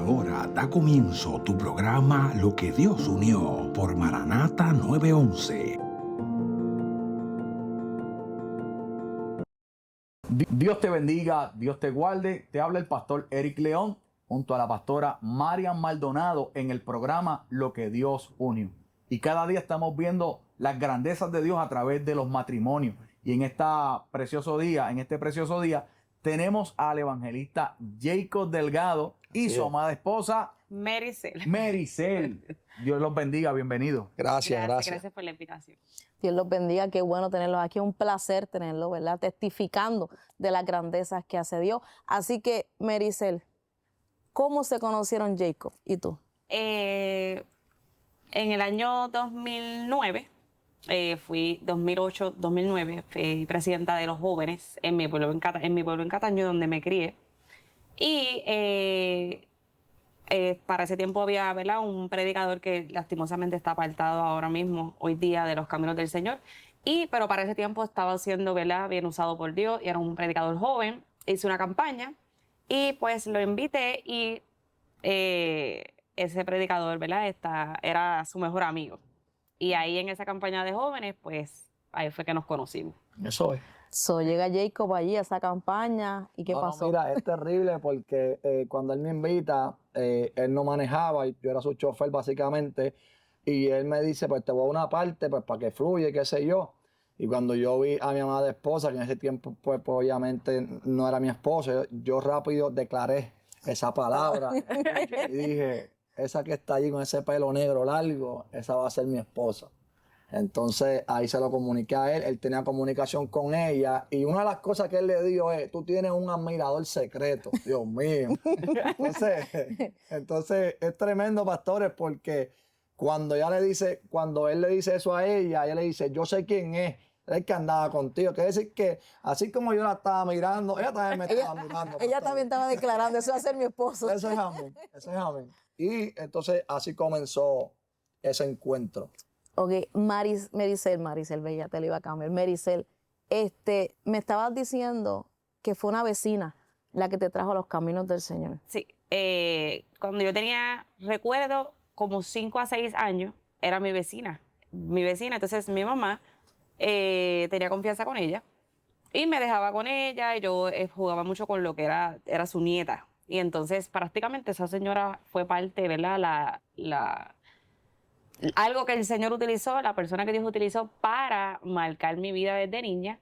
ahora da comienzo tu programa Lo que Dios unió por Maranata 911. Dios te bendiga, Dios te guarde. Te habla el pastor Eric León junto a la pastora Marian Maldonado en el programa Lo que Dios unió. Y cada día estamos viendo las grandezas de Dios a través de los matrimonios. Y en este precioso día, tenemos al evangelista Jacob Delgado y su amada esposa Maricel. Dios los bendiga, bienvenido. Gracias por la invitación. Dios los bendiga, qué bueno tenerlos aquí, un placer tenerlos, ¿verdad? Testificando de las grandezas que hace Dios. Así que, Maricel, ¿cómo se conocieron Jacob y tú? En el año 2009, 2008-2009, fui presidenta de los jóvenes en mi pueblo en Cataño, donde me crié. Y para ese tiempo había, ¿verdad?, un predicador que lastimosamente está apartado ahora mismo, hoy día, de los caminos del Señor. Pero para ese tiempo estaba siendo, ¿verdad?, bien usado por Dios y era un predicador joven. Hice una campaña y pues lo invité y ese predicador, ¿verdad?, era su mejor amigo. Y ahí en esa campaña de jóvenes, pues ahí fue que nos conocimos. Eso es. Llega Jacob allí a esa campaña y ¿qué pasó? No, mira, es terrible porque cuando él me invita, él no manejaba, y yo era su chofer básicamente, y él me dice, pues te voy a una parte, pues para que fluya, qué sé yo. Y cuando yo vi a mi amada esposa, que en ese tiempo pues obviamente no era mi esposa, yo rápido declaré esa palabra y dije, esa que está allí con ese pelo negro largo, esa va a ser mi esposa. Entonces ahí se lo comuniqué a él tenía comunicación con ella y una de las cosas que él le dijo es, tú tienes un admirador secreto, Dios mío. Entonces es tremendo, pastores, porque cuando él le dice eso a ella le dice, yo sé quién es el que andaba contigo. Quiere decir que así como yo la estaba mirando, ella también me estaba mirando. Ella también estaba declarando, eso va a ser mi esposo. Eso es amén. Y entonces así comenzó ese encuentro. Ok, Maricel, ya te lo iba a cambiar. Maricel, me estabas diciendo que fue una vecina la que te trajo a los caminos del Señor. Sí, cuando yo recuerdo, como 5 a 6 años, era mi vecina. Entonces mi mamá tenía confianza con ella y me dejaba con ella y yo jugaba mucho con lo que era su nieta. Y entonces prácticamente esa señora fue parte, ¿verdad? Algo que el Señor utilizó, la persona que Dios utilizó para marcar mi vida desde niña,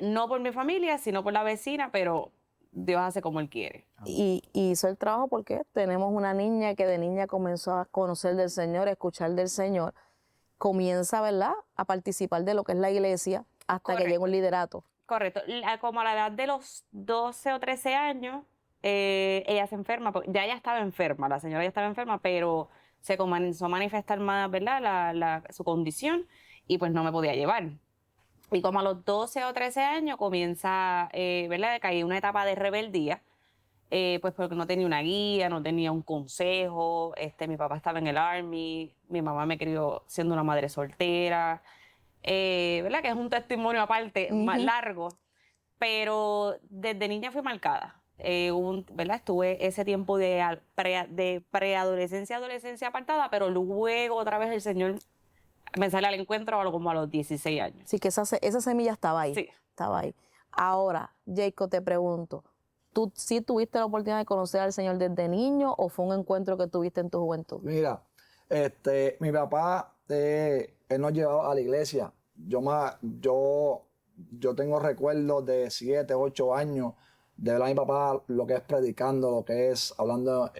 no por mi familia, sino por la vecina, pero Dios hace como Él quiere. Y hizo el trabajo porque tenemos una niña que de niña comenzó a conocer del Señor, a escuchar del Señor, comienza, ¿verdad?, a participar de lo que es la iglesia hasta que llega un liderato. Correcto. Como a la edad de los 12 o 13 años, ella se enferma, ya ella estaba enferma, la señora ya estaba enferma, pero se comenzó a manifestar más, ¿verdad?, su condición y pues no me podía llevar. Y como a los 12 o 13 años comienza, ¿verdad?, caí en una etapa de rebeldía, pues porque no tenía una guía, no tenía un consejo, mi papá estaba en el Army, mi mamá me crió siendo una madre soltera, ¿verdad?, que es un testimonio aparte, más largo, pero desde niña fui marcada. ¿Verdad? Estuve ese tiempo de preadolescencia, adolescencia apartada, pero luego otra vez el Señor me sale al encuentro como a los 16 años. Sí, que esa semilla estaba ahí. Sí. Estaba ahí. Ahora, Jacob, te pregunto, ¿tú sí tuviste la oportunidad de conocer al Señor desde niño o fue un encuentro que tuviste en tu juventud? Mira, mi papá, él nos llevaba a la iglesia. Yo tengo recuerdos de 7, 8 años de ver a mi papá lo que es predicando, lo que es hablando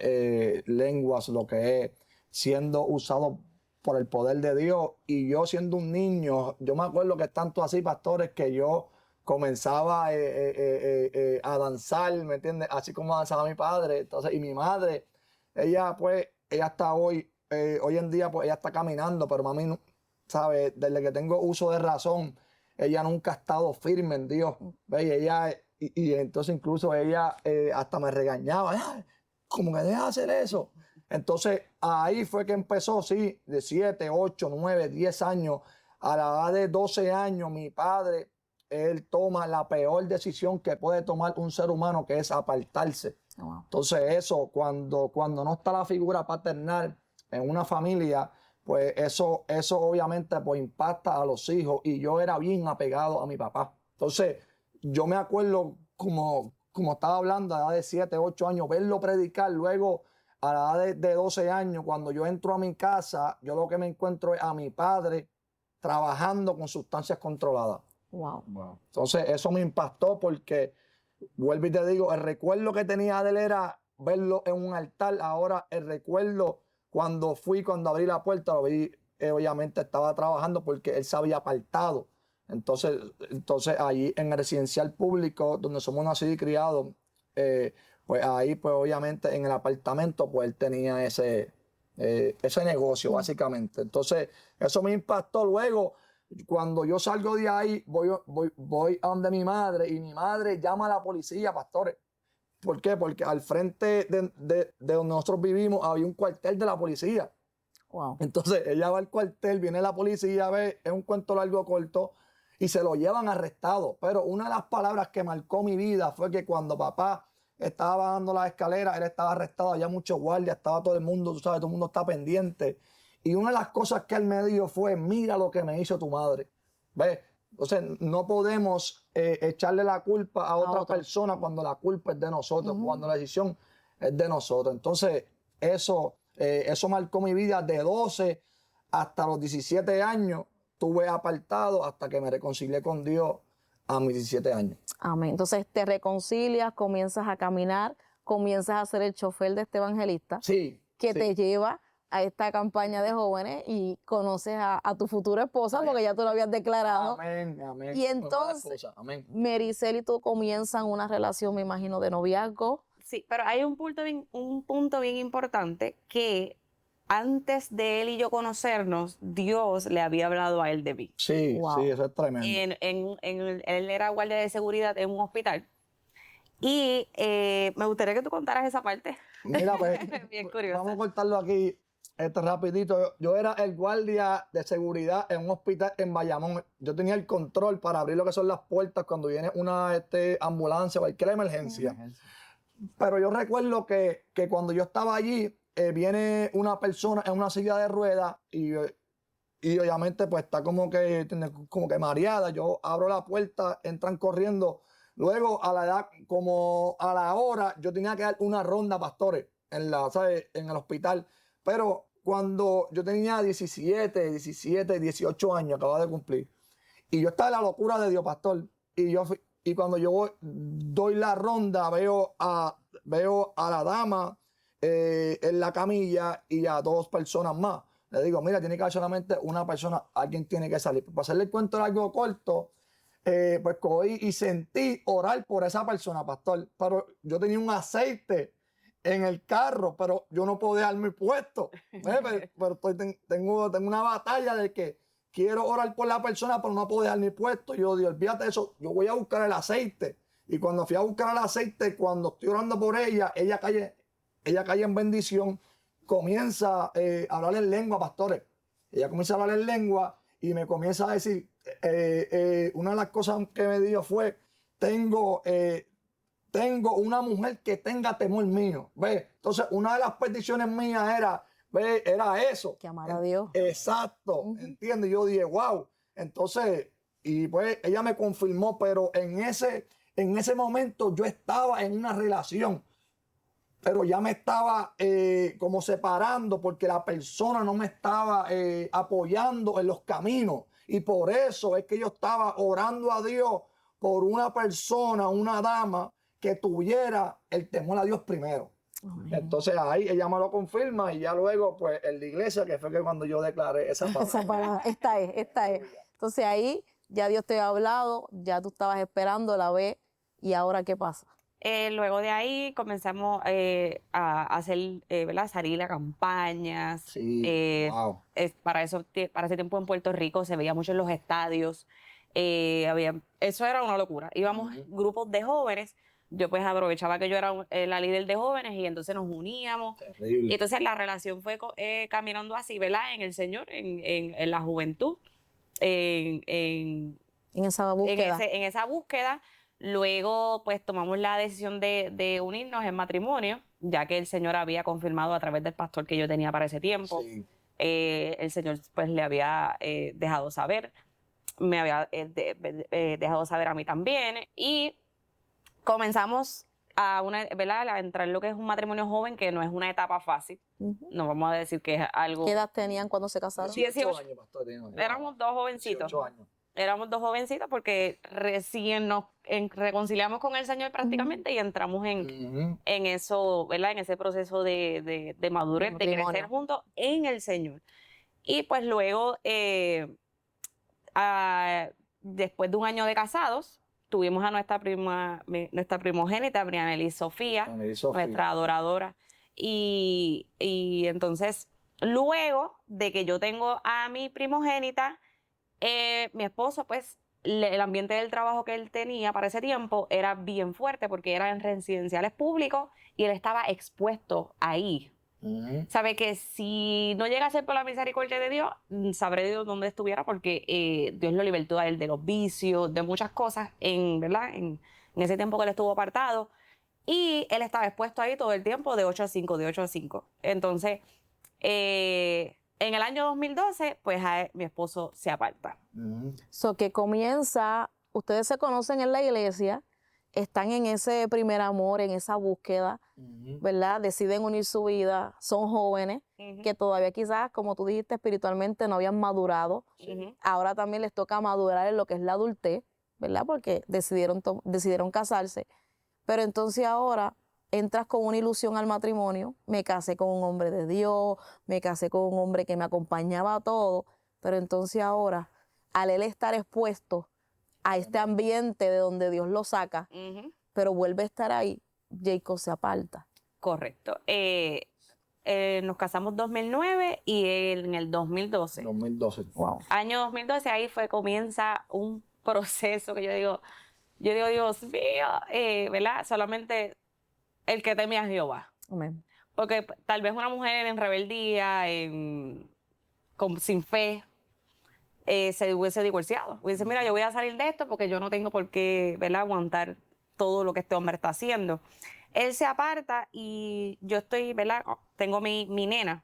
lenguas, lo que es siendo usado por el poder de Dios. Y yo siendo un niño, yo me acuerdo que es tanto así, pastores, que yo comenzaba a danzar, ¿me entiendes? Así como danzaba mi padre. Entonces, y mi madre, ella está hoy en día, pues ella está caminando, pero mami, ¿sabes? Desde que tengo uso de razón, ella nunca ha estado firme en Dios. ¿Ves? Y entonces incluso ella hasta me regañaba, "Ay, ¿cómo que dejas hacer eso?" Entonces ahí fue que empezó, sí, de 7, 8, 9, 10 años. A la edad de 12 años, mi padre, él toma la peor decisión que puede tomar un ser humano, que es apartarse. Wow. Entonces eso, cuando no está la figura paternal en una familia, pues eso obviamente pues impacta a los hijos, y yo era bien apegado a mi papá. Entonces yo me acuerdo como estaba hablando, a la edad de 7, 8 años, verlo predicar. Luego a la edad de 12 años, cuando yo entro a mi casa, yo lo que me encuentro es a mi padre trabajando con sustancias controladas. Wow. Entonces eso me impactó, porque vuelvo y te digo, el recuerdo que tenía de él era verlo en un altar. Ahora el recuerdo cuando abrí la puerta, lo vi, obviamente estaba trabajando porque él se había apartado. Entonces allí en el residencial público donde somos nacidos y criados, pues ahí pues obviamente en el apartamento pues él tenía ese negocio básicamente. Entonces eso me impactó. Luego cuando yo salgo de ahí, voy a donde mi madre, y mi madre llama a la policía, pastores. ¿Por qué? Porque al frente de donde nosotros vivimos había un cuartel de la policía. Wow. Entonces ella va al cuartel, viene la policía, ve, es un cuento largo corto, y se lo llevan arrestado. Pero una de las palabras que marcó mi vida fue que cuando papá estaba bajando las escaleras, él estaba arrestado, había muchos guardias, estaba todo el mundo, tú sabes, todo el mundo está pendiente. Y una de las cosas que él me dijo fue: mira lo que me hizo tu madre. ¿Ves? Entonces no podemos echarle la culpa a otra persona cuando la culpa es de nosotros, cuando la decisión es de nosotros. Entonces eso marcó mi vida. De 12 hasta los 17 años estuve apartado hasta que me reconcilié con Dios a mis 17 años. Amén. Entonces te reconcilias, comienzas a caminar, comienzas a ser el chofer de este evangelista Sí. que sí. te lleva a esta campaña de jóvenes, y conoces a tu futura esposa, porque ya tú lo habías declarado. Amén, amén. Y entonces, Mericel y tú comienzan una relación, me imagino, de noviazgo. Sí, pero hay un punto bien importante, que antes de él y yo conocernos, Dios le había hablado a él de mí. Sí, Wow. sí, eso es tremendo. Él era guardia de seguridad en un hospital. Y me gustaría que tú contaras esa parte. Mira, pues, Bien curiosa. vamos a cortarlo aquí rapidito. Yo era el guardia de seguridad en un hospital en Bayamón. Yo tenía el control para abrir lo que son las puertas cuando viene una ambulancia o cualquier emergencia. Pero yo recuerdo que cuando yo estaba allí, viene una persona en una silla de ruedas, y obviamente pues está como que mareada. Yo abro la puerta, entran corriendo. Luego a la hora, yo tenía que dar una ronda, pastores, en el hospital. Pero cuando yo tenía 17, 18 años, acababa de cumplir, y yo estaba en la locura de Dios, pastor, y cuando yo doy la ronda, veo a la dama en la camilla y a 2 personas más. Le digo: mira, tiene que haber solamente una persona, alguien tiene que salir. Para hacerle el cuento largo corto, pues cogí y sentí orar por esa persona, pastor. Pero yo tenía un aceite en el carro, pero yo no podía dejar mi puesto. Pero tengo una batalla de que quiero orar por la persona, pero no puedo dejar mi puesto. Yo digo: olvídate de eso, yo voy a buscar el aceite. Y cuando fui a buscar el aceite, cuando estoy orando por ella cae en bendición, comienza a hablar en lengua, pastores. Ella comienza a hablar en lengua y me comienza a decir, una de las cosas que me dijo fue: tengo una mujer que tenga temor mío. ¿Ves? Entonces, una de las peticiones mías era eso. Que amar a Dios. Exacto, ¿entiendes? Yo dije: wow. Entonces, y pues ella me confirmó, pero en ese momento yo estaba en una relación, pero ya me estaba como separando, porque la persona no me estaba apoyando en los caminos. Y por eso es que yo estaba orando a Dios por una persona, una dama, que tuviera el temor a Dios primero. Amén. Entonces ahí ella me lo confirma, y ya luego pues en la iglesia, que fue que cuando yo declaré esa palabra. Esa palabra, esta es. Entonces ahí ya Dios te ha hablado, ya tú estabas esperando, la ves, y ahora ¿qué pasa? Luego de ahí comenzamos a hacer, ¿verdad? Salir a campañas. Sí, wow. Para ese tiempo en Puerto Rico se veía mucho en los estadios. Eso era una locura. Íbamos grupos de jóvenes. Yo pues aprovechaba que yo era la líder de jóvenes, y entonces nos uníamos. Terrible. Y entonces la relación fue caminando así, ¿verdad? En el Señor, en la juventud. En esa búsqueda. En esa búsqueda. Luego, pues tomamos la decisión de unirnos en matrimonio, ya que el Señor había confirmado a través del pastor que yo tenía para ese tiempo. Sí. El Señor pues le había dejado saber, me había dejado saber a mí también, y comenzamos ¿verdad? A entrar en lo que es un matrimonio joven, que no es una etapa fácil. Ujú. No vamos a decir que es algo... ¿Qué edad tenían cuando se casaron? 18 años, pastor, tenía. Éramos dos jovencitos. 18 años. Éramos dos jovencitos porque recién nos reconciliamos con el Señor prácticamente y entramos Ujú. en eso, ¿verdad? En ese proceso de madurez, de crecer Matrimonio. juntos en el Señor. Y pues luego, después de un año de casados, tuvimos a nuestra primogénita, Brianely Sofía, Brianely Sofía. nuestra adoradora. Y entonces, luego de que yo tengo a mi primogénita, mi esposo, pues, el ambiente del trabajo que él tenía para ese tiempo era bien fuerte porque era en residenciales públicos y él estaba expuesto ahí. Ujú. Sabe que si no llega a ser por la misericordia de Dios, sabré Dios dónde estuviera, porque Dios lo libertó a él de los vicios, de muchas cosas, ¿verdad? En ese tiempo que él estuvo apartado. Y él estaba expuesto ahí todo el tiempo de 8 a 5, de 8 a 5. Entonces, en el año 2012, pues mi esposo se aparta. Ujú. So que comienza, ustedes se conocen en la iglesia, están en ese primer amor, en esa búsqueda, Ujú. ¿verdad? Deciden unir su vida, son jóvenes, Ujú, que todavía quizás, como tú dijiste, espiritualmente no habían madurado. ujú. Ahora también les toca madurar en lo que es la adultez, ¿verdad? Porque decidieron casarse. Pero entonces ahora entras con una ilusión al matrimonio, me casé con un hombre de Dios, me casé con un hombre que me acompañaba a todo, pero entonces ahora, al él estar expuesto a este ambiente de donde Dios lo saca, Ujú. pero vuelve a estar ahí, Jacob se aparta. Correcto. Nos casamos en 2009 y él en el 2012. 2012. Wow. Año 2012, ahí comienza un proceso que yo digo, Dios mío, ¿verdad? Solamente el que teme a Jehová. Amén. Porque tal vez una mujer en rebeldía, sin fe, se hubiese divorciado. Hubiese, mira, yo voy a salir de esto porque yo no tengo por qué, ¿verdad?, aguantar todo lo que este hombre está haciendo. Él se aparta y yo estoy, ¿verdad? Tengo mi nena.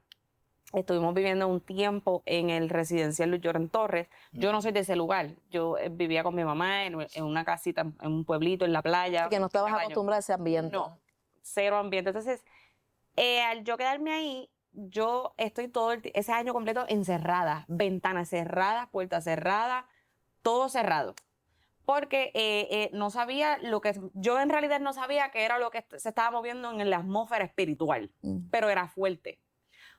Estuvimos viviendo un tiempo en el residencial Luis Llorens Torres. Yo no soy de ese lugar. Yo vivía con mi mamá en una casita, en un pueblito, en la playa. Así que no estabas Baño. acostumbrada a ese ambiente. No, cero ambiente. Entonces, al yo quedarme ahí, yo estoy ese año completo encerrada. Ventanas cerradas, puertas cerradas, todo cerrado. Porque no sabía yo en realidad no sabía qué era lo que se estaba moviendo en la atmósfera espiritual, pero era fuerte.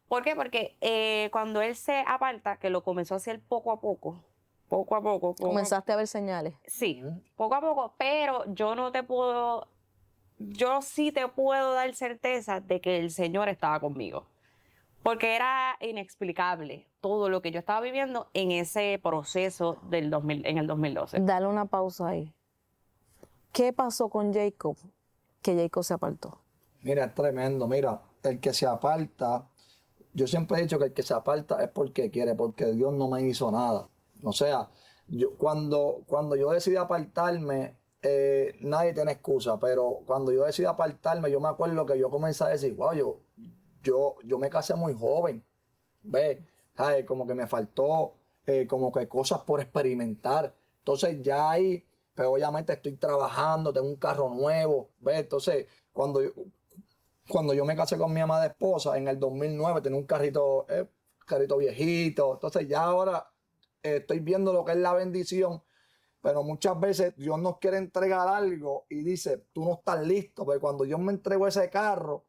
¿Por qué? Porque cuando él se aparta, que lo comenzó a hacer poco a poco, Comenzaste a ver señales. sí, poco a poco, pero yo sí te puedo dar certeza de que el Señor estaba conmigo. Porque era inexplicable todo lo que yo estaba viviendo en ese proceso en el 2012. Dale una pausa ahí. ¿Qué pasó con Jacob? Que Jacob se apartó. Mira, es tremendo. Mira, el que se aparta, yo siempre he dicho que el que se aparta es porque quiere, porque Dios no me hizo nada. O sea, cuando yo decidí apartarme, nadie tiene excusa, pero cuando yo decidí apartarme, yo me acuerdo que yo comencé a decir, wow, yo me casé muy joven, ¿ves? Ay, como que me faltó como que cosas por experimentar. Entonces ya ahí, pero obviamente estoy trabajando, tengo un carro nuevo, ¿ves? Entonces, cuando yo me casé con mi amada esposa en el 2009, tenía un carrito viejito. Entonces ya ahora estoy viendo lo que es la bendición. Pero muchas veces Dios nos quiere entregar algo y dice, tú no estás listo. Pero cuando Dios me entregó ese carro,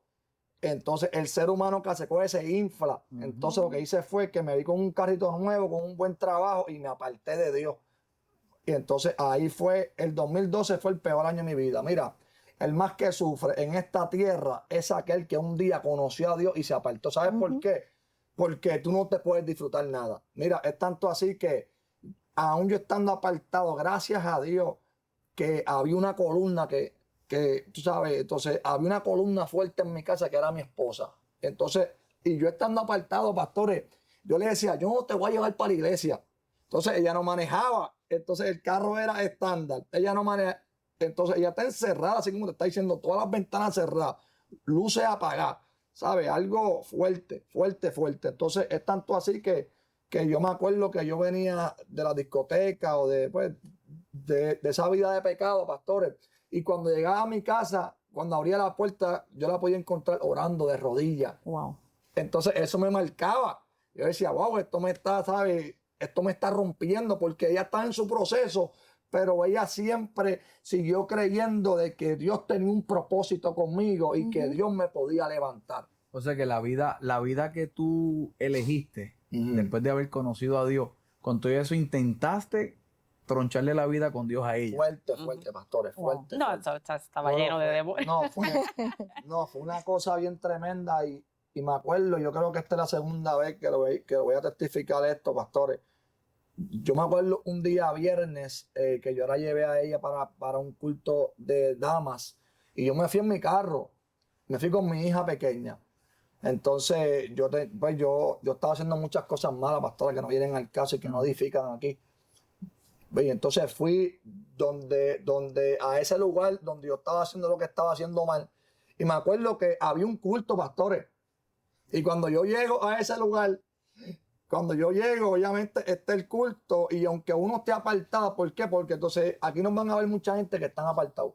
entonces el ser humano que se coge se infla. Entonces lo que hice fue que me vi con un carrito nuevo, con un buen trabajo y me aparté de Dios. Y entonces ahí fue, el 2012 fue el peor año de mi vida. Mira, el más que sufre en esta tierra es aquel que un día conoció a Dios y se apartó. ¿Sabes por qué? Porque tú no te puedes disfrutar nada. Mira, es tanto así que aún yo estando apartado, gracias a Dios, que había una columna que tú sabes, entonces había una columna fuerte en mi casa que era mi esposa. Entonces, y yo estando apartado, pastores, yo le decía, yo no te voy a llevar para la iglesia. Entonces ella no manejaba, entonces el carro era estándar. Ella no manejaba. Entonces ella está encerrada, así como te está diciendo, todas las ventanas cerradas, luces apagadas, ¿sabes? Algo fuerte, fuerte, fuerte. Entonces es tanto así que yo me acuerdo que yo venía de la discoteca o pues, de esa vida de pecado, pastores. Y cuando llegaba a mi casa, cuando abría la puerta, yo la podía encontrar orando de rodillas. Wow. Entonces eso me marcaba. Yo decía, wow, esto me está, ¿sabes? Esto me está rompiendo porque ella está en su proceso, pero ella siempre siguió creyendo de que Dios tenía un propósito conmigo y que Dios me podía levantar. O sea que la vida que tú elegiste después de haber conocido a Dios, con todo eso intentaste troncharle la vida con Dios a ella. Fuerte, fuerte, pastores, fuerte. No, fuerte. eso estaba lleno de demonios. No, fue una cosa bien tremenda y me acuerdo, yo creo que esta es la segunda vez que lo voy a testificar esto, pastores. Yo me acuerdo un día viernes que yo la llevé a ella para un culto de damas y yo me fui en mi carro, me fui con mi hija pequeña. Entonces yo estaba haciendo muchas cosas malas, pastores, que no vienen al caso y que no edifican aquí. Y entonces fui a ese lugar donde yo estaba haciendo lo que estaba haciendo mal. Y me acuerdo que había un culto, pastores. Y cuando yo llego a ese lugar, obviamente está el culto. Y aunque uno esté apartado, ¿por qué? Porque entonces aquí nos van a ver mucha gente que están apartados.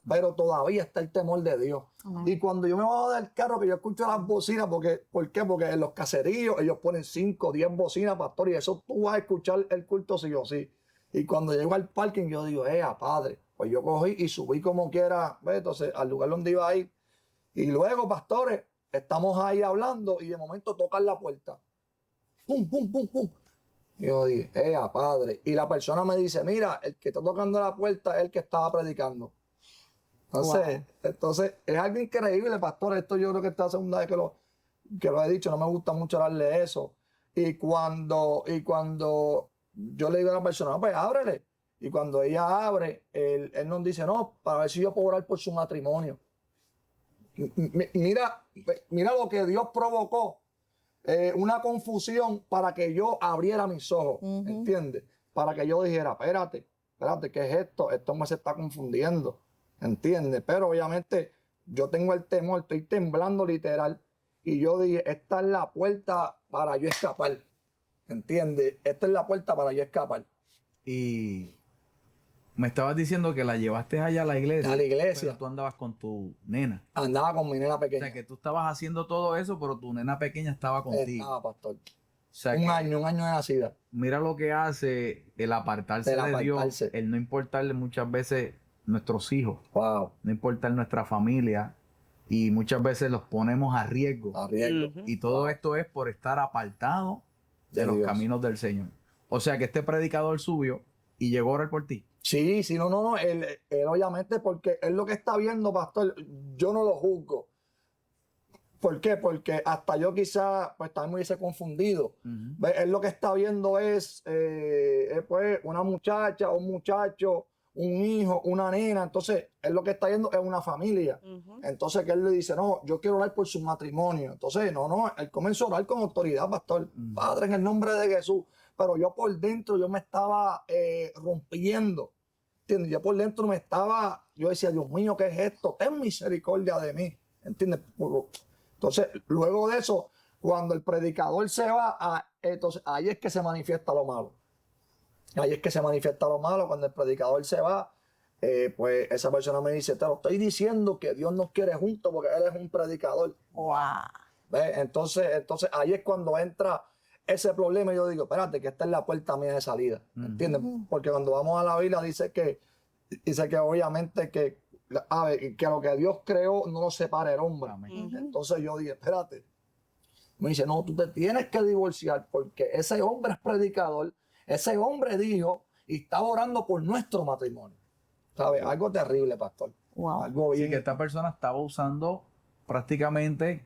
Pero todavía está el temor de Dios. Y cuando yo me bajo del carro, que yo escucho las bocinas, ¿por qué? Porque en los caseríos ellos ponen 5 o 10 bocinas, pastor, y eso tú vas a escuchar el culto sí o sí. Y cuando llego al parking, yo digo, padre, pues yo cogí y subí como quiera, ¿ves? Entonces, al lugar donde iba a ir. Y luego, pastores, estamos ahí hablando y de momento tocan la puerta. Pum, pum, pum, pum. Y yo dije, padre. Y la persona me dice, mira, el que está tocando la puerta es el que estaba predicando. Entonces es algo increíble, pastor. Esto yo creo que esta es la segunda vez que lo he dicho. No me gusta mucho darle eso. Y cuando yo le digo a la persona, no, pues ábrele. Y cuando ella abre, él nos dice, no, para ver si yo puedo orar por su matrimonio. Mira lo que Dios provocó. Una confusión para que yo abriera mis ojos, ¿entiendes? Para que yo dijera, espérate, ¿qué es esto? Esto me se está confundiendo, ¿entiendes? Pero obviamente yo tengo el temor, estoy temblando literal. Y yo dije, esta es la puerta para yo escapar, ¿entiendes? Esta es la puerta para yo escapar. Y me estabas diciendo que la llevaste allá a la iglesia. A la iglesia. Pero tú andabas con tu nena. Andaba con mi nena O pequeña. sea que tú estabas haciendo todo eso, pero tu nena pequeña estaba contigo. Estaba, pastor. O sea un año de nacida. Mira lo que hace el apartarse de Dios, el no importarle muchas veces nuestros hijos, Wow. no importar nuestra familia, y muchas veces los ponemos a riesgo. A riesgo. Y todo esto es por estar apartado de los Dios. caminos del Señor. O sea que este predicador subió y llegó a orar por ti. Sí, no. Él obviamente, porque él lo que está viendo, pastor, yo no lo juzgo. ¿Por qué? Porque hasta yo quizá, pues también me hubiese confundido. ¿Ves? Él lo que está viendo es, pues, una muchacha, un muchacho, un hijo, una nena. Entonces, él lo que está viendo es una familia. Entonces, que él le dice, no, yo quiero orar por su matrimonio. Entonces, no, él comenzó a orar con autoridad, pastor. Padre, en el nombre de Jesús. Pero yo por dentro, yo me estaba rompiendo. ¿Entiendes? Yo por dentro yo decía, Dios mío, ¿qué es esto? Ten misericordia de mí. ¿Entiendes? Entonces, luego de eso, cuando el predicador se va, entonces ahí es que se manifiesta lo malo. Ahí es que se manifiesta lo malo. Cuando el predicador se va, pues esa persona me dice, te lo estoy diciendo que Dios nos quiere juntos porque Él es un predicador. Wow. ¿Ves? Entonces ahí es cuando entra ese problema y yo digo, espérate, que esta es la puerta mía de salida. ¿Entiendes? Porque cuando vamos a la Biblia dice que obviamente que lo que Dios creó no lo separa el hombre. Entonces yo dije, espérate. Me dice, no, tú te tienes que divorciar porque ese hombre es predicador, ese hombre dijo y está orando por nuestro matrimonio. ¿Sabes? Algo terrible, pastor. Wow. Algo bien. Así que esta persona estaba usando prácticamente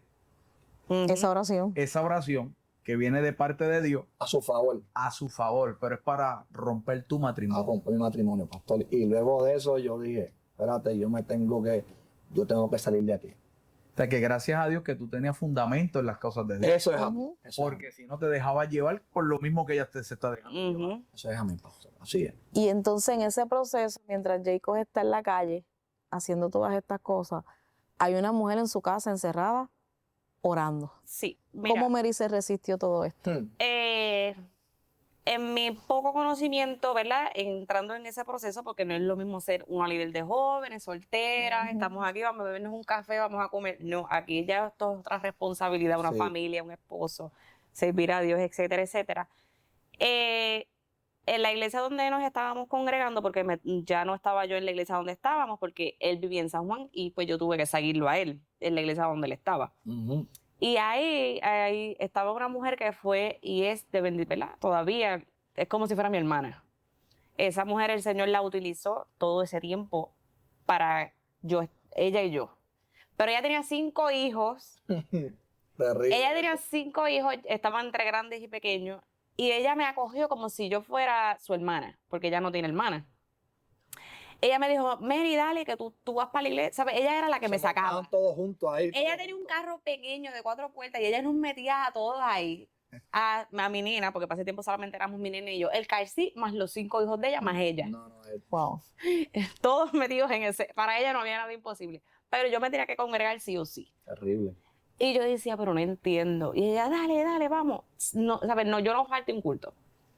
Esa oración. esa oración que viene de parte de Dios A su favor, pero es para romper tu a matrimonio. romper mi matrimonio, pastor. Y luego de eso yo dije, espérate, yo tengo que salir de aquí. sea, que gracias a Dios que tú tenías fundamento en las cosas de Dios. Eso es a mí. Ujú. Eso es a mí. Porque si no te dejabas llevar por lo mismo que ella se está dejando llevar. Ujú. Eso es a mí, pastor. Así es. Y entonces en ese proceso, mientras Jacob está en la calle haciendo todas estas cosas, hay una mujer en su casa encerrada orando. Sí, mira, ¿Cómo Mary se resistió todo esto? en mi poco conocimiento, ¿verdad? Entrando en ese proceso, porque no es lo mismo ser una líder de jóvenes, solteras, Ujú. estamos aquí, vamos a bebernos un café, vamos a comer. No, aquí ya esto es otra responsabilidad, una Sí. familia, un esposo, servir a Dios, etcétera, etcétera. En la iglesia donde nos estábamos congregando, porque ya no estaba yo en la iglesia donde estábamos, porque él vivía en San Juan y pues yo tuve que seguirlo a él, en la iglesia donde él estaba. Ujú. Y ahí estaba una mujer que fue y es de bendita, ¿verdad? Todavía es como si fuera mi hermana. Esa mujer el Señor la utilizó todo ese tiempo para ella y yo. Pero ella tenía 5 hijos. Terrible. Ella tenía 5 hijos, estaban entre grandes y pequeños. Y ella me acogió como si yo fuera su hermana, porque ella no tiene hermana. Ella me dijo, Mary, dale, que tú vas para la iglesia. ¿Sabes? Ella era la que me sacaba. Estaban todos juntos ahí. Ella tenía un carro pequeño de 4 puertas y ella nos metía a todos ahí, a mi nena, porque para ese tiempo solamente éramos mi nena y yo, el car seat más los 5 hijos de ella más ella. No, no, Wow. Todos metidos en ese. Para ella no había nada imposible. Pero yo me tenía que congregar sí o sí. terrible. Y yo decía, pero no entiendo. Y ella, dale, vamos. No, ¿sabes? No, yo no falté un culto.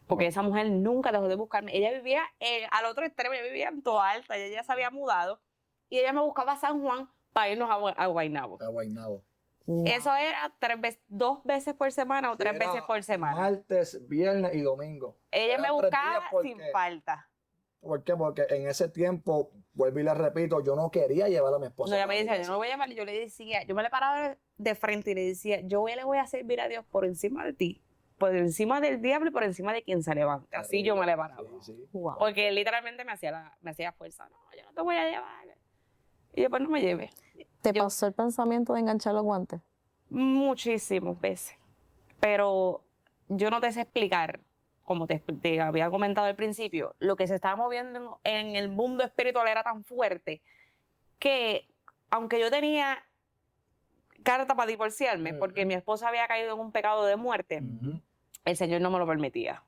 Porque esa mujer nunca dejó de buscarme. Ella vivía al otro extremo, ella vivía en Toa Alta, y ella se había mudado. Y ella me buscaba a San Juan para irnos a Guaynabo. A Guaynabo. Eso era 2 veces por semana o 3 Era veces por semana. Martes, viernes y domingo. Ella Eran me 3 buscaba días porque- sin falta. ¿Por qué? Porque en ese tiempo, vuelvo y le repito, yo no quería llevar a mi esposa. No, ella a me la decía, yo iglesia. no voy a llamar. Yo le decía, yo me le paraba de frente y le decía, yo le voy a servir a Dios por encima de ti, por encima del diablo y por encima de quien se levante. Así yo me le paraba. Sí, sí. Wow. Porque literalmente me hacía fuerza. No, yo no te voy a llevar. Y después no me lleve. ¿Te yo- pasó el pensamiento de enganchar los guantes? Muchísimas veces. Pero yo no te sé explicar, como te había comentado al principio, lo que se estaba moviendo en el mundo espiritual era tan fuerte que, aunque yo tenía carta para divorciarme, porque mi esposa había caído en un pecado de muerte, Ujú. el Señor no me lo permitía.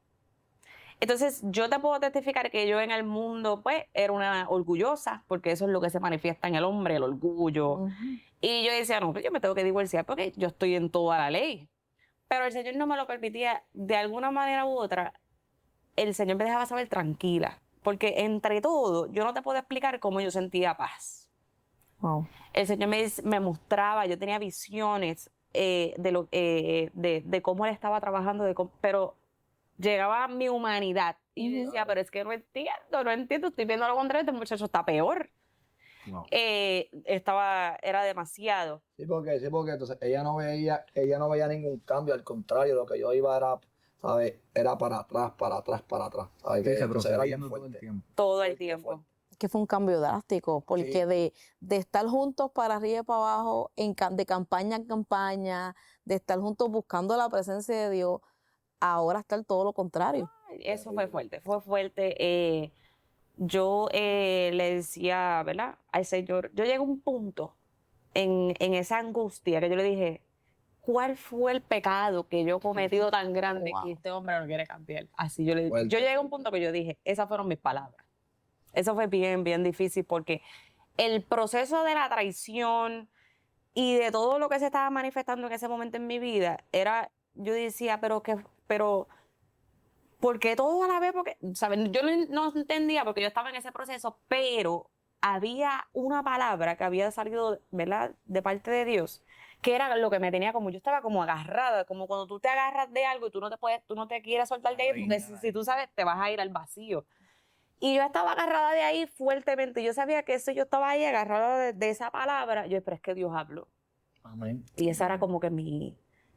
Entonces, yo te puedo testificar que yo en el mundo, pues, era una orgullosa, porque eso es lo que se manifiesta en el hombre, el orgullo. Ujú. Y yo decía, no, pues yo me tengo que divorciar porque yo estoy en toda la ley. Pero el Señor no me lo permitía. De alguna manera u otra, el Señor me dejaba saber tranquila. Porque entre todo, yo no te puedo explicar cómo yo sentía paz. Wow. El Señor me mostraba, yo tenía visiones de cómo Él estaba trabajando, pero llegaba a mi humanidad. Y yo decía, pero es que no entiendo, estoy viendo lo contrario, este muchacho está peor. No. Era demasiado. Sí, porque entonces ella no veía ningún cambio, al contrario, lo que yo iba era, ¿sabes? Era para atrás, ¿sabes? Sí, se Entonces era bien procediendo todo el fuerte. tiempo. Todo el Fuerte, tiempo. fuerte. Que fue un cambio drástico, porque de estar juntos para arriba y para abajo, de campaña en campaña, de estar juntos buscando la presencia de Dios, ahora estar todo lo contrario. Eso fue fuerte. Yo le decía, ¿verdad? Al Señor, yo llegué a un punto en esa angustia que yo le dije, ¿cuál fue el pecado que yo he cometido tan grande Wow. que este hombre no quiere cambiar? Así yo le dije. Fuerte. Yo llegué a un punto que yo dije, esas fueron mis palabras. Eso fue bien, bien difícil porque el proceso de la traición y de todo lo que se estaba manifestando en ese momento en mi vida, yo decía, pero ¿por qué todo a la vez? Porque, ¿saben? Yo no entendía porque yo estaba en ese proceso, pero había una palabra que había salido, ¿verdad?, de parte de Dios, que era lo que me tenía como, yo estaba como agarrada, como cuando tú te agarras de algo y tú no te quieres soltar de ahí, porque si tú sabes, te vas a ir al vacío. Y yo estaba agarrada de ahí fuertemente. Yo sabía que yo estaba ahí agarrada de esa palabra. Yo, pero es que Dios habló. Amén. Y esa era como que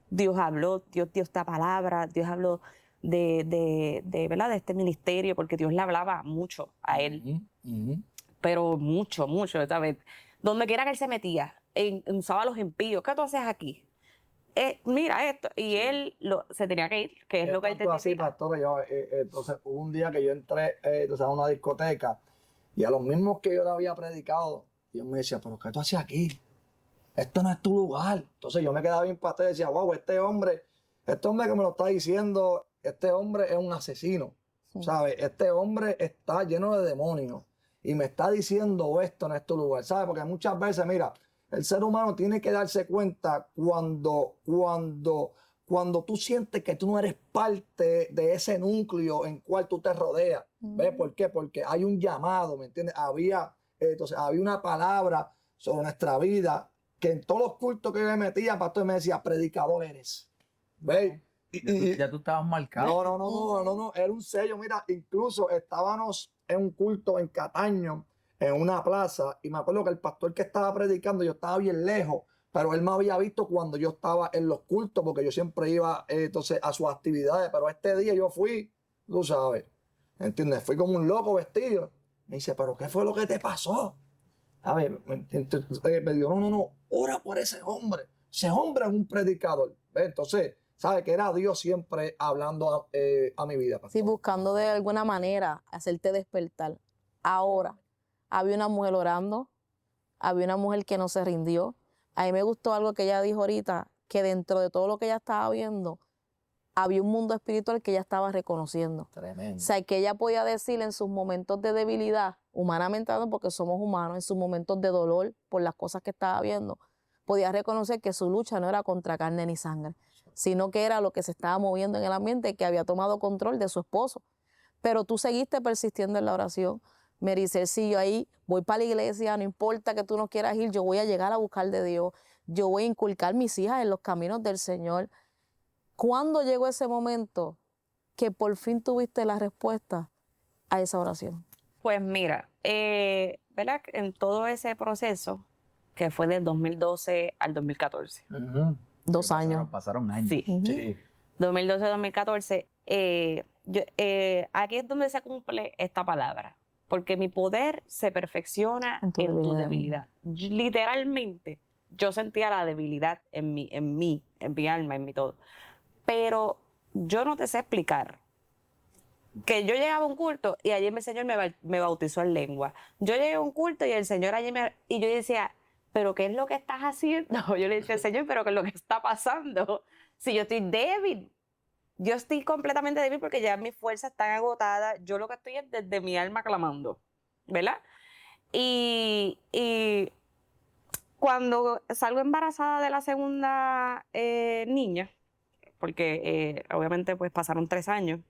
Dios habló, Dios dio esta palabra, Dios habló ¿verdad?, de este ministerio, porque Dios le hablaba mucho a él, Ujú, ujú. pero mucho, ¿sabes? Donde quiera que él se metía, usaba a los impíos. ¿Qué tú haces aquí? Mira esto. Y él se tenía que ir, que es lo que él Tanto así, testifica. pastor, entonces hubo un día que yo entré entonces, a una discoteca y a los mismos que yo le había predicado, Dios me decía, pero ¿qué tú haces aquí? esto no es tu lugar. Entonces yo me quedaba bien pastel y decía, wow, este hombre que me lo está diciendo, este hombre es un asesino, ¿sabes? Este hombre está lleno de demonios y me está diciendo esto no es tu lugar, ¿sabes? Porque muchas veces, mira, el ser humano tiene que darse cuenta cuando tú sientes que tú no eres parte de ese núcleo en cual tú te rodeas. ¿Ves por qué? Porque hay un llamado, ¿me entiendes? Entonces, había una palabra sobre nuestra vida que en todos los cultos que yo me metía, el pastor me decía, predicador eres. ¿Ves? Ya tú estabas marcado. No, era un sello. Mira, incluso estábamos en un culto en Cataño, en una plaza, y me acuerdo que el pastor que estaba predicando, yo estaba bien lejos, pero él me había visto cuando yo estaba en los cultos, porque yo siempre iba entonces a sus actividades, pero este día yo fui, tú sabes, ¿entiendes? Fui como un loco vestido. Me dice, ¿pero qué fue lo que te pasó? A ver, me dijo, no, ora por ese hombre es un predicador. ¿Ves? Entonces, ¿sabe? Que era Dios siempre hablando a mi vida, pastor. Sí, buscando de alguna manera hacerte despertar. Ahora, había una mujer orando, había una mujer que no se rindió. A mí me gustó algo que ella dijo ahorita, que dentro de todo lo que ella estaba viendo, había un mundo espiritual que ella estaba reconociendo. Tremendo. O sea, que ella podía decir en sus momentos de debilidad, humanamente hablando, porque somos humanos, en sus momentos de dolor por las cosas que estaba viendo, podía reconocer que su lucha no era contra carne ni sangre, sino que era lo que se estaba moviendo en el ambiente, que había tomado control de su esposo. Pero tú seguiste persistiendo en la oración. Mericel, si yo ahí voy para la iglesia, no importa que tú no quieras ir, yo voy a llegar a buscar de Dios, yo voy a inculcar mis hijas en los caminos del Señor. ¿Cuándo llegó ese momento que por fin tuviste la respuesta a esa oración? Pues mira, ¿verdad? En todo ese proceso, que fue del 2012 al 2014. Ujú. 2 años. Pasaron años. Sí, Sí. 2012-2014. Aquí es donde se cumple esta palabra, porque mi poder se perfecciona En tu en tu debilidad. debilidad. Literalmente, yo sentía la debilidad en mi alma, en mi todo. Pero yo no te sé explicar que yo llegaba a un culto y allí el Señor me bautizó en lengua. Yo llegué a un culto y el Señor y yo decía, ¿pero qué es lo que estás haciendo? Yo le decía, Señor, ¿pero qué es lo que está pasando? Si yo estoy débil, yo estoy completamente débil porque ya mis fuerzas están agotadas. Yo lo que estoy es desde mi alma clamando, ¿verdad? Y cuando salgo embarazada de la segunda niña, porque obviamente pues pasaron 3 años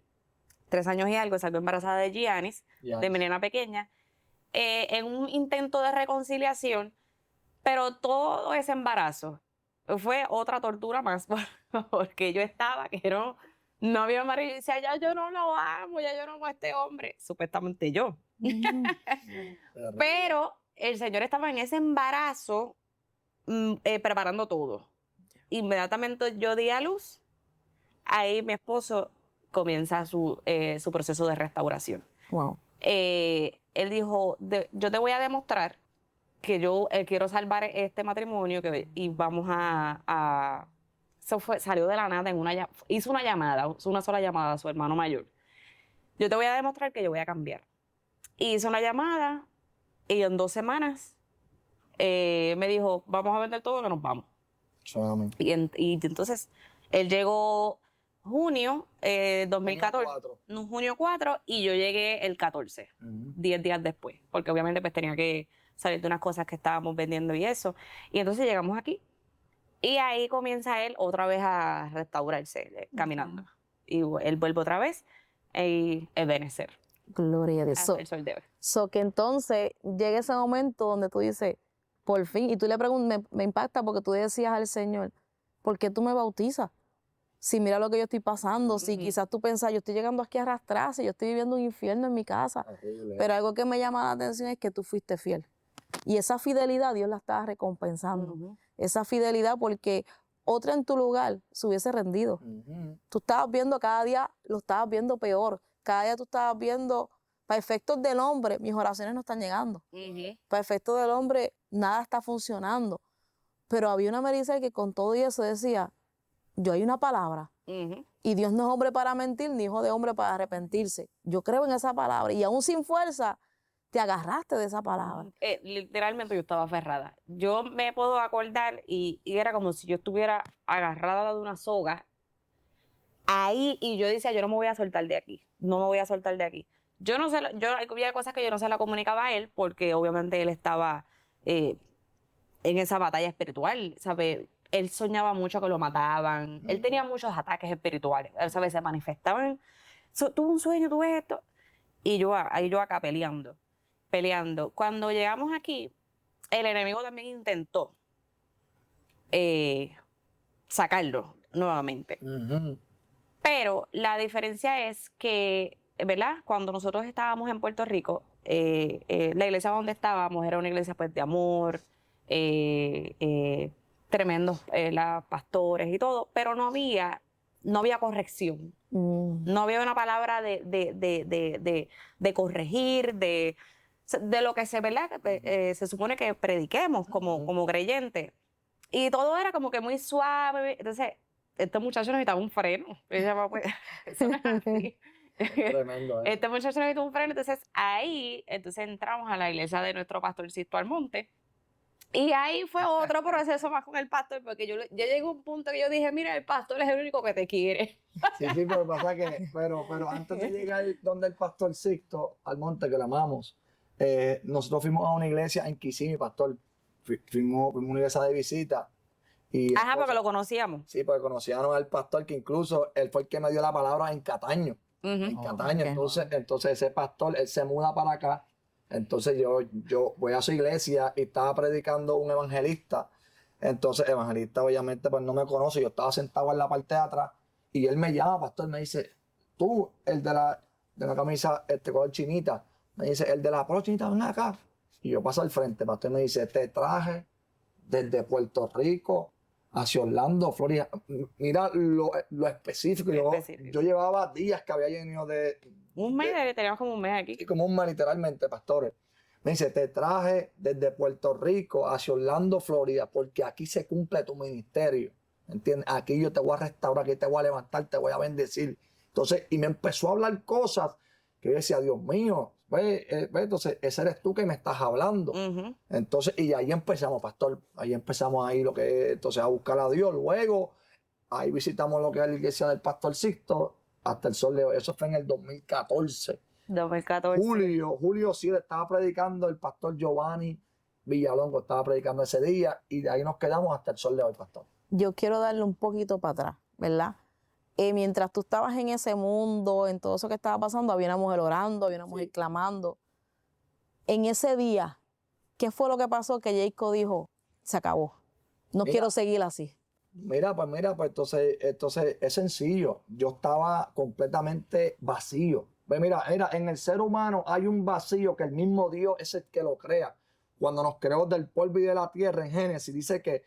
y algo, salgo embarazada de Giannis, de mi nena pequeña, en un intento de reconciliación, pero todo ese embarazo fue otra tortura más, porque yo estaba, que no había marido, y decía, ya yo no lo amo, ya yo no amo a este hombre, supuestamente yo. Pero el Señor estaba en ese embarazo preparando todo. Inmediatamente yo di a luz, ahí mi esposo comienza su proceso de restauración. Wow. Él dijo, yo te voy a demostrar que yo quiero salvar este matrimonio y vamos salió de la nada, hizo una llamada, una sola llamada a su hermano mayor. Yo te voy a demostrar que yo voy a cambiar. Hizo una llamada y en 2 semanas me dijo, vamos a vender todo que nos vamos. Solamente. Y entonces él llegó junio 2014, junio 4, y yo llegué el 14, 10 días después, porque obviamente pues tenía que salir de unas cosas que estábamos vendiendo y eso. Y entonces llegamos aquí y ahí comienza él otra vez a restaurarse caminando. Y él vuelve otra vez y envenecer. Gloria a Dios. Hasta el sol de hoy. So que entonces llega ese momento donde tú dices, por fin, y tú le preguntas, me impacta porque tú decías al Señor, ¿por qué tú me bautizas? Si mira lo que yo estoy pasando, si quizás tú pensás, yo estoy llegando aquí a arrastrarse, yo estoy viviendo un infierno en mi casa. Pero algo que me llama la atención es que tú fuiste fiel. Y esa fidelidad Dios la estaba recompensando. Esa fidelidad porque otra en tu lugar se hubiese rendido. Tú estabas viendo cada día, lo estabas viendo peor. Cada día tú estabas viendo, para efectos del hombre, mis oraciones no están llegando. Para efectos del hombre, nada está funcionando. Pero había una Mericel que con todo eso decía, yo hay una palabra. Y Dios no es hombre para mentir, ni hijo de hombre para arrepentirse. Yo creo en esa palabra. Y aún sin fuerza, te agarraste de esa palabra. Literalmente yo estaba aferrada. Yo me puedo acordar y era como si yo estuviera agarrada de una soga ahí y yo decía, yo no me voy a soltar de aquí, no me voy a soltar de aquí. Yo no sé, había cosas que yo no se la comunicaba a él porque obviamente él estaba en esa batalla espiritual, ¿sabes? Él soñaba mucho que lo mataban, él tenía muchos ataques espirituales, ¿sabes? Se manifestaban, tuve un sueño, tuve esto, y yo acá peleando. Cuando llegamos aquí, el enemigo también intentó sacarlo nuevamente. Pero la diferencia es que, ¿verdad? Cuando nosotros estábamos en Puerto Rico, la iglesia donde estábamos era una iglesia pues de amor, tremendos pastores y todo, pero no había corrección. No había una palabra de corregir, de lo que ¿verdad? Se supone que prediquemos como creyentes. Y todo era como que muy suave. Entonces, este muchacho necesitaba un freno. Y ella, pues, eso no es así. Tremendo, ¿eh? Este muchacho necesitaba un freno. Entonces, entonces entramos a la iglesia de nuestro pastor Sisto Almonte. Y ahí fue otro proceso más con el pastor, porque yo llegué a un punto que yo dije, mira, el pastor es el único que te quiere. Sí, pero pasa que, pero antes de llegar donde el pastor Sixto Almonte, que lo amamos, nosotros fuimos a una iglesia en Kissimmee, pastor. Fuimos a una iglesia de visita. Y Ajá, porque lo conocíamos. Sí, porque conocíamos al pastor, que incluso él fue el que me dio la palabra en Cataño. En Cataño. ok. Entonces ese pastor, él se muda para acá. Entonces yo voy a su iglesia y estaba predicando un evangelista. Entonces, evangelista obviamente pues no me conoce. Yo estaba sentado en la parte de atrás y él me llama, pastor, me dice, tú, el de la camisa color chinita, me dice, el de la polo chinita, ven acá. Y yo paso al frente, pastor me dice, te traje desde Puerto Rico hacia Orlando, Florida. Mira lo específico. Yo llevaba días que había venido Un mes, teníamos como un mes aquí. como un mes literalmente, pastores. Me dice, te traje desde Puerto Rico hacia Orlando, Florida, porque aquí se cumple tu ministerio. ¿Entiendes? Aquí yo te voy a restaurar, aquí te voy a levantar, te voy a bendecir. Entonces, y me empezó a hablar cosas que yo decía, Dios mío, entonces ese eres tú que me estás hablando. Entonces, y ahí empezamos, pastor, ahí empezamos ahí entonces a buscar a Dios. Luego, ahí visitamos lo que es la iglesia del pastor Sixto, hasta el sol de hoy. Eso fue en el 2014. 2014. Julio sí le estaba predicando el pastor Giovanni Villalongo, estaba predicando ese día, y de ahí nos quedamos hasta el sol de hoy, pastor. Yo quiero darle un poquito para atrás, ¿verdad? Mientras tú estabas en ese mundo, en todo eso que estaba pasando, había una mujer orando, había una mujer clamando. En ese día, ¿qué fue lo que pasó? Que Jacob dijo, se acabó. No quiero seguir así. Mira, pues entonces es sencillo. Yo estaba completamente vacío. Pues mira, en el ser humano hay un vacío que el mismo Dios es el que lo crea. Cuando nos creó del polvo y de la tierra en Génesis, dice que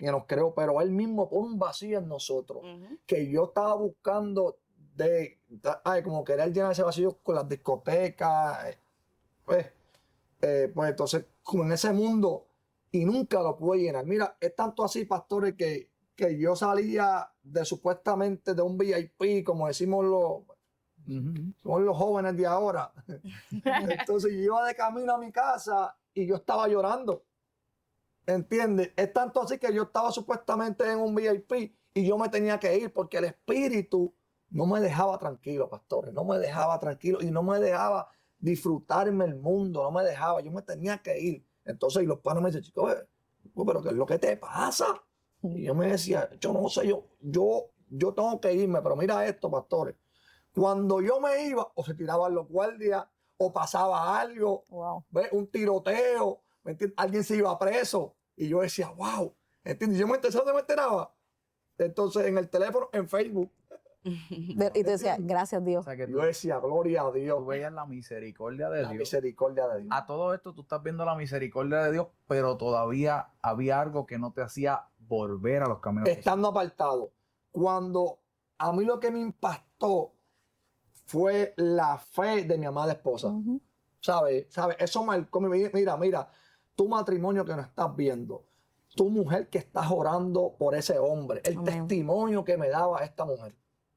nos creó, pero Él mismo pone un vacío en nosotros. Que yo estaba buscando como querer llenar ese vacío con las discotecas. Pues entonces, como en ese mundo, y nunca lo pude llenar. Mira, es tanto así, pastores, que yo salía supuestamente de un VIP, como decimos son los jóvenes de ahora. Entonces yo iba de camino a mi casa y yo estaba llorando. ¿Entiendes? Es tanto así que yo estaba supuestamente en un VIP y yo me tenía que ir porque el espíritu no me dejaba tranquilo, pastores. No me dejaba tranquilo y no me dejaba disfrutarme el mundo. No me dejaba. Yo me tenía que ir. Entonces, y los panos me dicen, chico, ¿pero qué es lo que te pasa? Y yo me decía, yo no sé, yo tengo que irme, pero mira esto, pastores. Cuando yo me iba, o se tiraban los guardias, o pasaba algo, un tiroteo, ¿me entiendes? Alguien se iba preso. Y yo decía, wow, ¿entiendes? Yo me enteraba. Entonces, en el teléfono, en Facebook. Y te decía, gracias Dios. O sea, que Yo decía, gloria a Dios. tú veías la misericordia de La Dios. misericordia de Dios. A todo esto tú estás viendo la misericordia de Dios, pero todavía había algo que no te hacía volver a los caminos. Estando apartado. Cuando a mí lo que me impactó fue la fe de mi amada esposa. ¿Sabes? Eso marcó mi vida. Mira, tu matrimonio que no estás viendo, tu mujer que estás orando por ese hombre, el testimonio que me daba esta mujer.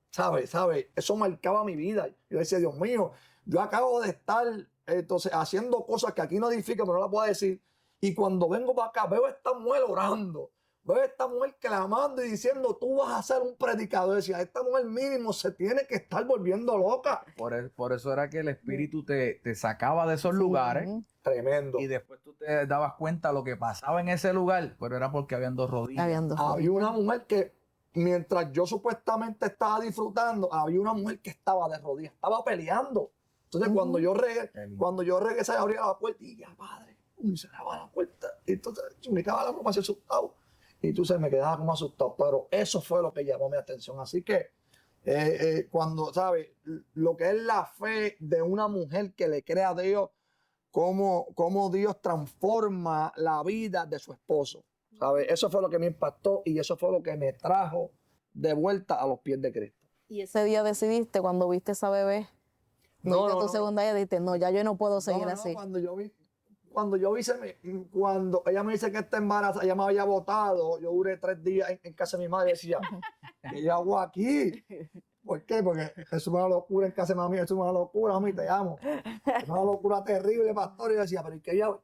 ¿Sabes? Eso marcaba mi vida. Yo decía, Dios mío, yo acabo de estar entonces haciendo cosas que aquí no edifican, pero no las puedo decir. Y cuando vengo para acá, veo a esta mujer orando, veo a esta mujer clamando y diciendo, tú vas a ser un predicador. Decía, esta mujer mínimo se tiene que estar volviendo loca. Por eso era que el Espíritu te sacaba de esos lugares Tremendo. y después tú te dabas cuenta de lo que pasaba en ese lugar, pero era porque habían dos rodillas. Habían dos. Había una mujer que, mientras yo supuestamente estaba disfrutando, había una mujer que estaba de rodillas, estaba peleando. Entonces, cuando yo regresé, abría la puerta y ya, padre, y cerraba la puerta. Y entonces, yo me quedaba la ropa así asustado. Y entonces me quedaba como asustado. Pero eso fue lo que llamó mi atención. Así que, cuando, ¿sabes? Lo que es la fe de una mujer que le cree a Dios, cómo Dios transforma la vida de su esposo. ¿Sabes? Eso fue lo que me impactó y eso fue lo que me trajo de vuelta a los pies de Cristo. Y ese día decidiste, cuando viste a esa bebé, No, viste a no, tu no. segunda hija, dijiste, no, ya yo no puedo seguir No, no, así. Cuando ella me dice que está embarazada, ella me había votado, yo duré 3 días en casa de mi madre y decía, ¿qué yo hago aquí? ¿Por qué? Porque eso es una locura en casa de mami, eso es una locura, mami, te amo. Es una locura terrible, pastor. Y yo decía, pero ¿y qué yo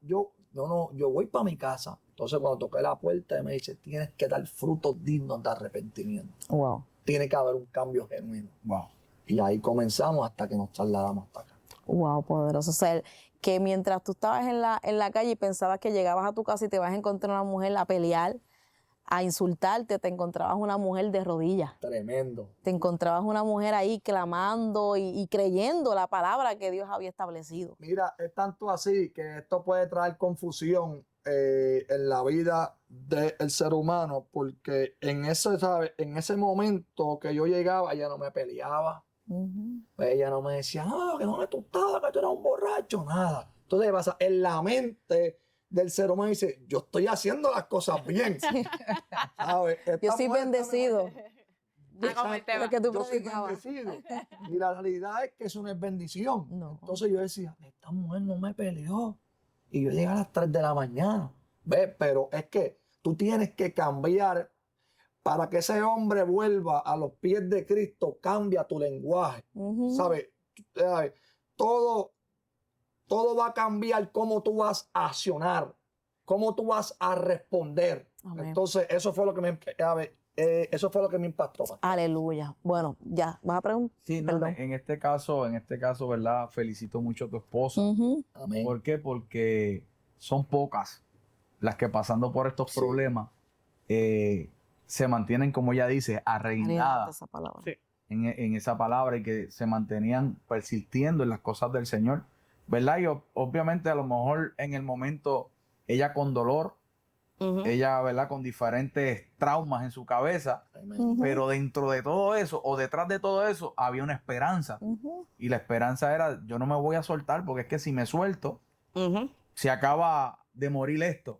voy para mi casa. Entonces cuando toqué la puerta, ella me dice, tienes que dar frutos dignos de arrepentimiento. Wow. Tiene que haber un cambio genuino. Wow. Y ahí comenzamos hasta que nos trasladamos hasta acá. Wow, poderoso. O sea, que mientras tú estabas en la calle y pensabas que llegabas a tu casa y te vas a encontrar una mujer a pelear, a insultarte, te encontrabas una mujer de rodillas. Tremendo. Te encontrabas una mujer ahí clamando y creyendo la palabra que Dios había establecido. Mira, es tanto así que esto puede traer confusión en la vida del ser humano, porque en ese momento que yo llegaba, ella no me peleaba, ella no me decía, no, que no me tostaba, que tú eras un borracho, nada. Entonces, ¿qué pasa? En la mente del ser humano dice, yo estoy haciendo las cosas bien. ¿Sabes? Yo soy bendecido. como el tema. Lo que tú Yo soy predicabas. bendecido. Y la realidad es que eso no es bendición. No. Entonces yo decía, esta mujer no me peleó. Y yo llegué a las 3 de la mañana. ¿Ves? Pero es que tú tienes que cambiar para que ese hombre vuelva a los pies de Cristo. Cambia tu lenguaje. ¿Sabes? Todo va a cambiar cómo tú vas a accionar, cómo tú vas a responder. Amén. Entonces, eso fue lo que me impactó. Aleluya. Bueno, ya, vas a preguntar. Sí, no, Perdón. en este caso, ¿verdad? Felicito mucho a tu esposa. Amén. ¿Por qué? Porque son pocas las que pasando por estos problemas se mantienen, como ella dice, arreinadas Esa palabra. Sí. en esa palabra y que se mantenían persistiendo en las cosas del Señor, ¿verdad? Y obviamente a lo mejor en el momento ella con dolor, ella, ¿verdad? Con diferentes traumas en su cabeza, Amén. pero dentro de todo eso o detrás de todo eso había una esperanza. Y la esperanza era, yo no me voy a soltar porque es que si me suelto, se acaba de morir esto.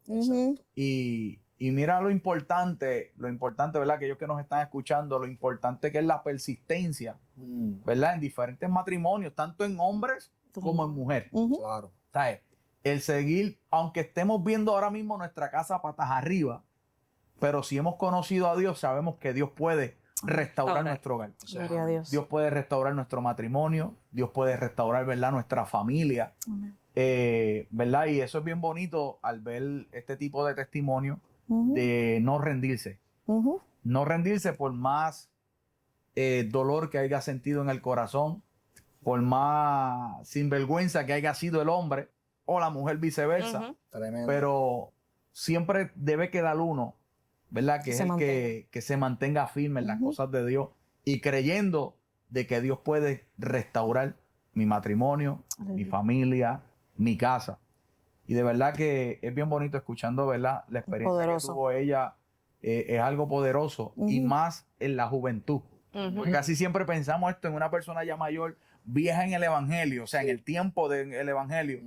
Y mira lo importante, ¿verdad? Aquellos que nos están escuchando, lo importante que es la persistencia, ¿verdad? En diferentes matrimonios, tanto en hombres como en mujeres. Claro. ¿Sabes? El seguir, aunque estemos viendo ahora mismo nuestra casa patas arriba, pero si hemos conocido a Dios, sabemos que Dios puede restaurar nuestro hogar. Gloria a Dios. Dios puede restaurar nuestro matrimonio, Dios puede restaurar, ¿verdad? Nuestra familia, ¿verdad? Y eso es bien bonito al ver este tipo de testimonio de no rendirse. No rendirse por más dolor que haya sentido en el corazón, por más sinvergüenza que haya sido el hombre o la mujer viceversa. Tremendo. Pero siempre debe quedar uno, ¿verdad? Que es el que se mantenga firme en las cosas de Dios y creyendo de que Dios puede restaurar mi matrimonio, mi familia, mi casa. Y de verdad que es bien bonito escuchando, ¿verdad? La experiencia Poderoso. que tuvo ella es algo poderoso y más en la juventud. Porque casi siempre pensamos esto en una persona ya mayor, vieja en el evangelio, o sea, en el tiempo del evangelio.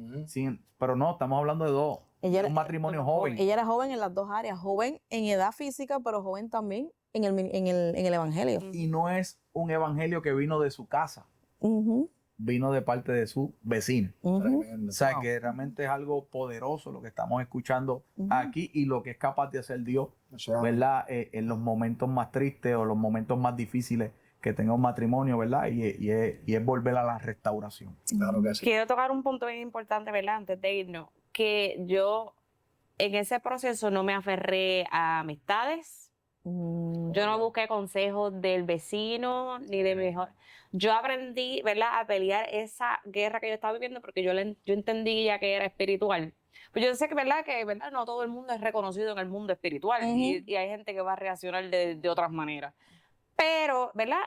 Pero no, estamos hablando de dos. Ella Un matrimonio joven. Ella era joven en las dos áreas, joven en edad física, pero joven también en el evangelio. Y no es un evangelio que vino de su casa, vino de parte de su vecino. Tremendo. O sea, que realmente es algo poderoso lo que estamos escuchando aquí y lo que es capaz de hacer Dios, O sea, ¿verdad? En los momentos más tristes o los momentos más difíciles que tenga un matrimonio, ¿verdad? Y es volver a la restauración. Claro que sí. Quiero tocar un punto bien importante, ¿verdad? Antes de irnos, que yo en ese proceso no me aferré a amistades, yo no busqué consejos del vecino ni de mi mejor. Yo aprendí, ¿verdad?, a pelear esa guerra que yo estaba viviendo porque yo entendí ya que era espiritual. Pues yo sé que, ¿verdad?, no todo el mundo es reconocido en el mundo espiritual y hay gente que va a reaccionar de otras maneras. Pero, ¿verdad?,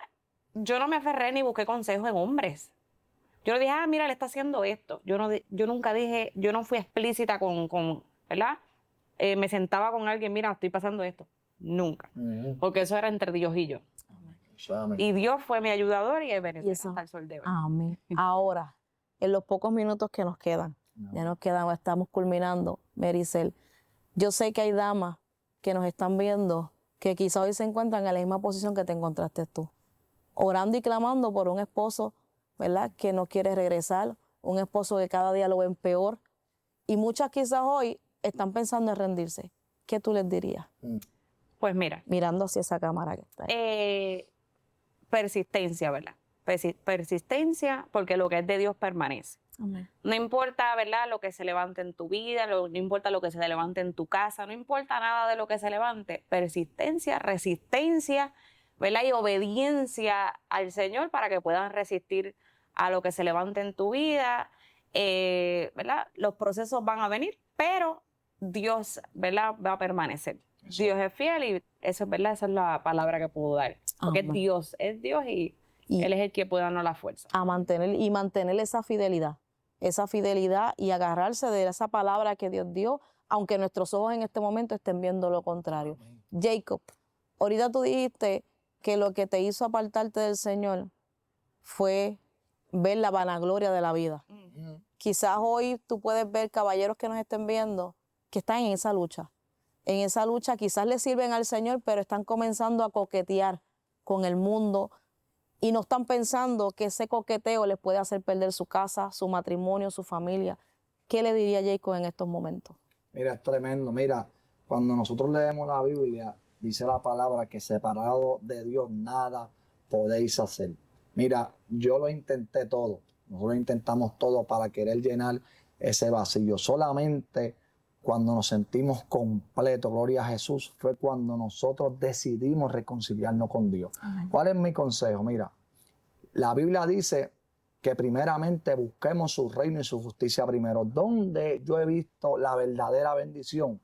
yo no me aferré ni busqué consejos en hombres. Yo no dije, mira, le está haciendo esto. Yo nunca dije, yo no fui explícita ¿verdad? Me sentaba con alguien, mira, estoy pasando esto. Nunca. Porque eso era entre Dios y yo. Amén. Y Dios fue mi ayudador y el Y beneficio eso. hasta el sol de hoy. Amén. Ahora, en los pocos minutos que nos quedan, ya nos quedan, estamos culminando, Maricel. Yo sé que hay damas que nos están viendo que quizá hoy se encuentran en la misma posición que te encontraste tú, orando y clamando por un esposo, ¿verdad?, que no quiere regresar, un esposo que cada día lo ven peor, y muchas quizás hoy están pensando en rendirse. ¿Qué tú les dirías? Pues mira, Mirando hacia esa cámara que está ahí. persistencia, ¿verdad? Persistencia, porque lo que es de Dios permanece. Amén. No importa, ¿verdad?, lo que se levante en tu vida, no importa lo que se levante en tu casa, no importa nada de lo que se levante. Persistencia, resistencia, ¿verdad?, y obediencia al Señor para que puedan resistir a lo que se levante en tu vida, ¿verdad? Los procesos van a venir, pero Dios, ¿verdad?, va a permanecer. Dios es fiel y eso es verdad, esa es la palabra que puedo dar. Porque Amén. es Dios y Y Él es el que puede darnos la fuerza. a mantener esa fidelidad y agarrarse de esa palabra que Dios dio, aunque nuestros ojos en este momento estén viendo lo contrario. Jacob, ahorita tú dijiste que lo que te hizo apartarte del Señor fue ver la vanagloria de la vida. Quizás hoy tú puedes ver caballeros que nos estén viendo que están en esa lucha. En esa lucha quizás le sirven al Señor, pero están comenzando a coquetear con el mundo y no están pensando que ese coqueteo les puede hacer perder su casa, su matrimonio, su familia. ¿Qué le diría Jacob en estos momentos? Mira, es tremendo. Mira, cuando nosotros leemos la Biblia, dice la palabra que separado de Dios nada podéis hacer. Mira, yo lo intenté todo. Nosotros intentamos todo para querer llenar ese vacío. Solamente cuando nos sentimos completos, gloria a Jesús, fue cuando nosotros decidimos reconciliarnos con Dios. Amén. ¿Cuál es mi consejo? Mira, la Biblia dice que primeramente busquemos su reino y su justicia primero. ¿Dónde yo he visto la verdadera bendición?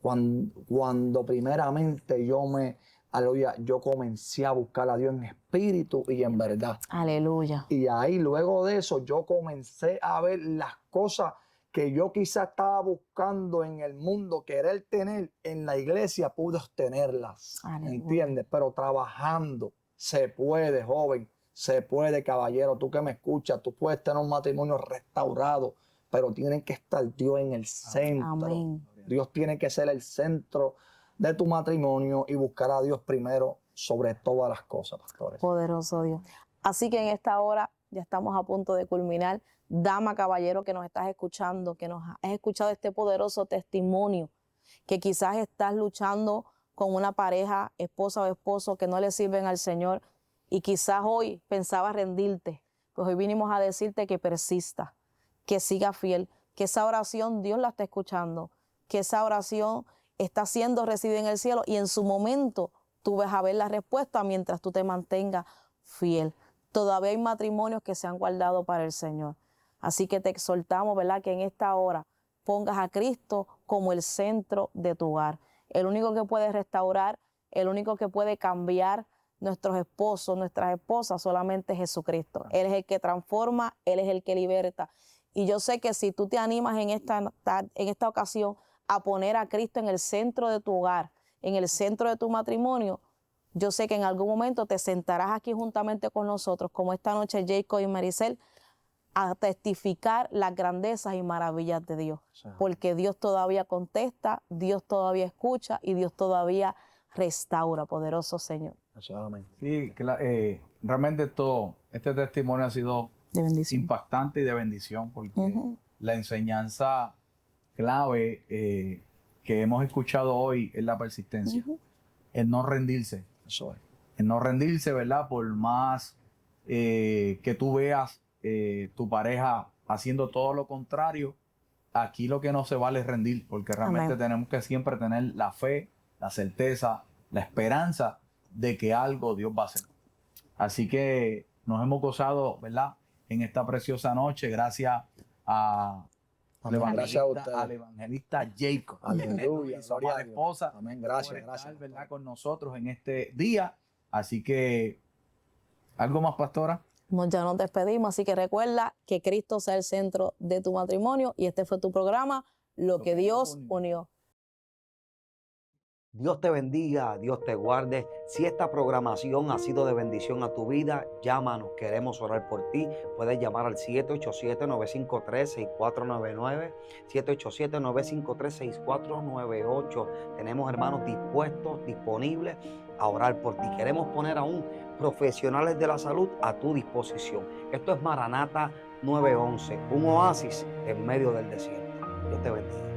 Cuando primeramente yo comencé a buscar a Dios en espíritu y en verdad. Aleluya. Y ahí luego de eso yo comencé a ver las cosas que yo quizás estaba buscando en el mundo, querer tener en la iglesia, pude obtenerlas. Aleluya. ¿Entiendes? Pero trabajando se puede, joven, se puede, caballero. Tú que me escuchas, tú puedes tener un matrimonio restaurado, pero tiene que estar Dios en el centro. Amén. Dios tiene que ser el centro de tu matrimonio y buscar a Dios primero sobre todas las cosas, pastores. Poderoso Dios. Así que en esta hora ya estamos a punto de culminar. Dama, caballero que nos estás escuchando, que nos has escuchado este poderoso testimonio, que quizás estás luchando con una pareja, esposa o esposo que no le sirven al Señor y quizás hoy pensabas rendirte, pues hoy vinimos a decirte que persista, que siga fiel, que esa oración Dios la está escuchando, que esa oración está siendo recibida en el cielo y en su momento tú vas a ver la respuesta mientras tú te mantengas fiel. Todavía hay matrimonios que se han guardado para el Señor. Así que te exhortamos, ¿verdad?, que en esta hora pongas a Cristo como el centro de tu hogar. El único que puede restaurar, el único que puede cambiar nuestros esposos, nuestras esposas, solamente es Jesucristo. Él es el que transforma, Él es el que liberta. Y yo sé que si tú te animas en esta ocasión a poner a Cristo en el centro de tu hogar, en el centro de tu matrimonio, yo sé que en algún momento te sentarás aquí juntamente con nosotros, como esta noche Jacob y Maricel, a testificar las grandezas y maravillas de Dios. Porque Dios todavía contesta, Dios todavía escucha y Dios todavía restaura, poderoso Señor. Sí, realmente este testimonio ha sido De bendición. impactante y de bendición porque la enseñanza clave que hemos escuchado hoy es la persistencia, el no rendirse. Eso es. en no rendirse, ¿verdad? Por más que tú veas tu pareja haciendo todo lo contrario, aquí lo que no se vale es rendir, porque realmente Amén. tenemos que siempre tener la fe, la certeza, la esperanza de que algo Dios va a hacer. Así que nos hemos gozado, ¿verdad? En esta preciosa noche, gracias a Amén. Gracias a ustedes. al evangelista Jacob. Aleluya, Y su gloria a amada Dios. esposa. Amén, gracias, por estar, gracias. ¿verdad? Con nosotros en este día. Así que, ¿algo más, pastora? Ya nos despedimos, así que recuerda que Cristo sea el centro de tu matrimonio y este fue tu programa, Lo que Dios unió. Dios te bendiga, Dios te guarde. Si esta programación ha sido de bendición a tu vida, llámanos, queremos orar por ti. Puedes llamar al 787-953-6499, 787-953-6498. Tenemos hermanos dispuestos, disponibles a orar por ti. Queremos poner aún profesionales de la salud a tu disposición. Esto es Maranata 911, un oasis en medio del desierto. Dios te bendiga.